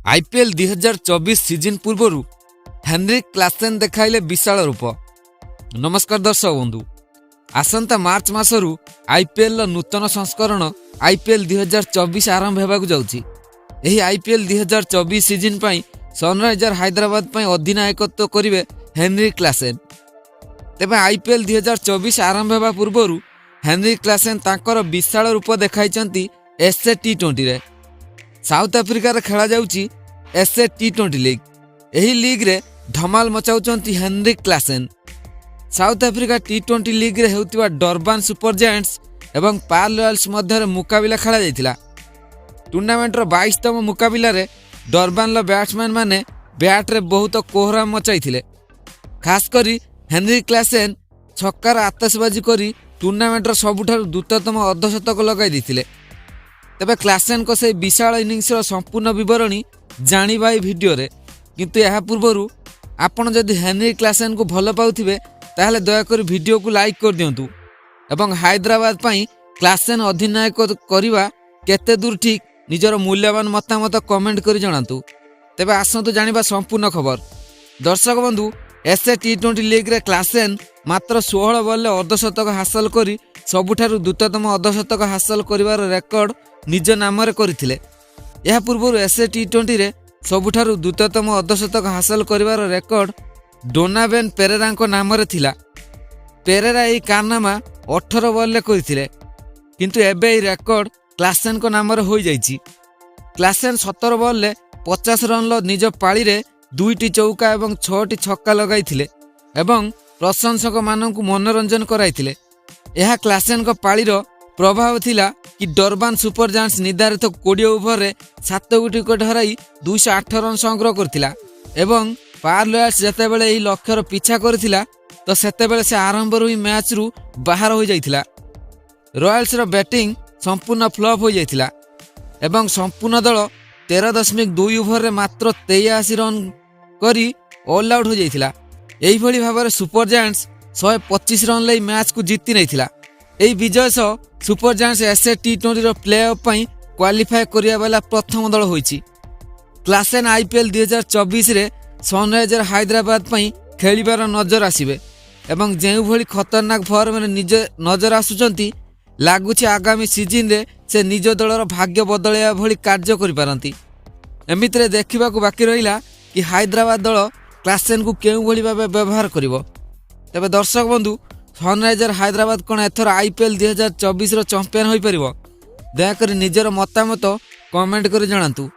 IPL 2024 season पूर्वर Heinrich Klaasen देखाइले विशाल रूप। नमस्कार दर्शक बंधु, आसंता मार्च मासरू आईपीएल नूतन संस्करण आईपीएल 2024 आरंभ होगाक जाउछि। एही आईपीएल 2024 सीजन पई सनराइजर हैदराबाद पई अधिनायकत्व करिवे हेनरिक क्लासेन। तेबे आईपीएल 2024 आरंभ होगा पूर्वर हेनरिक क्लासेन तांकर विशाल रूप देखाइचंती एसए टी20 रे। साउथ अफ्रिका रे खेला जाउछि एसए टी20 लीग। एही लीग रे धमाल मचाउचंती हेनरिक क्लासेन। साउथ अफ्रिका टी20 लीग रे हेउतिबा डरबान सुपर जायंट्स एवं पाल रॉयल्स मध्य मुकाबिला खेला जाइतिला। टूर्नामेंट रो 22तम मुकाबिला रे डरबान लो बैट्समैन माने बैट रे बहुत कोहराम मचाइथिले। खास करी हेनरिक क्लासेन छक्कार आतशबाजी करी टूर्नामेंट रो सबुठारु द्रुततम अर्धशतक लगाई दिथिले। तेबे क्लासेन को से विशाल इनिंग्स रो संपूर्ण विवरणी जानिबा भिडियो रे। किंतु यह पूर्वरु आपण जदि हेनरिक क्लासेन को भल पाउथिबे ताहले दयाकरी वीडियो को लाइक कर दियंतु एवं हैदराबाद पई क्लासेन अधिनायक करिवा केते दूर ठीक निजर मूल्यवान मतामत कमेंट करी जणांतु। तेबे आसंतु जानिबा संपूर्ण खबर। दर्शक बंधु, एसए टी20 लीग रे क्लासेन मात्र 16 बॉल अर्धशतक हासिल करी सबुठारु द्रुततम अर्धशतक हासिल करिवार रेकर्ड निज नाम रे करथिले। यह पूर्व एसए टी20 रे सबुठारु द्रुततम अर्धशतक हासिल करिवार रेकर्ड डोनावेन पेरेरा नाम रे थिला। पेरेरा एही कारनामा 18 बॉल रे करथिले, किंतु एबे एही रेकर्ड क्लासेन को नाम रे होई जाइछि। क्लासेन 17 बॉल रे 50 रन लो निज पाळी रे 2टी चौका एवं 6टी छक्का लगाइथिले एवं प्रशंसक माननकु मनोरंजन कराइथिले। यह क्लासेन को पाळी रो प्रभाव थिला कि डरबान सुपर जायंट्स निर्धारित 20 ओभर रे 7 विकेट हराई 208 रन संग्रह करथिला एवं पाल रॉयल्स जेतेबेले एही लक्ष्यर पीछा करथिला तो सेतेबेले से आरंभ रु ही मैच रु बाहर हो जाइथिला। रॉयल्स रो बैटिंग संपूर्ण फ्लॉप हो जाइथिला एवं संपूर्ण दल 13.2 ओभर रे मात्र 83 रन करी ऑल आउट हो जाइथिला। एही भली भाबरे सुपर जायंट्स 125 रन लई मैच को जीति नैथिला। एही विजय सह सुपर जायंट्स एसए टी20 रो प्ले ऑफ पई क्वालिफाई करिया वाला प्रथम दल होईछि। क्लासेन आईपीएल 2024 रे सनराइजर हैदराबाद पई खेलिबार नजर आसीबे एवं जेउ भली खतरनाक फॉर्म रे निज नजर आसुचंती लागुछि आगामी सीजन रे से निज दलर भाग्य बदलया भली कार्य करि पारंती। एमितरे देखिबाकू बाकी रहिला कि हैदराबाद दल क्लासेन को केउ भली भाबे व्यवहार करिवो। तबे दर्शक बंधु, सनराइजर हैदराबाद कोन एथर आईपीएल 2024 रो चैंपियन होई परिवो? दयाकरी निजर मतामत कमेंट करि जणांतु।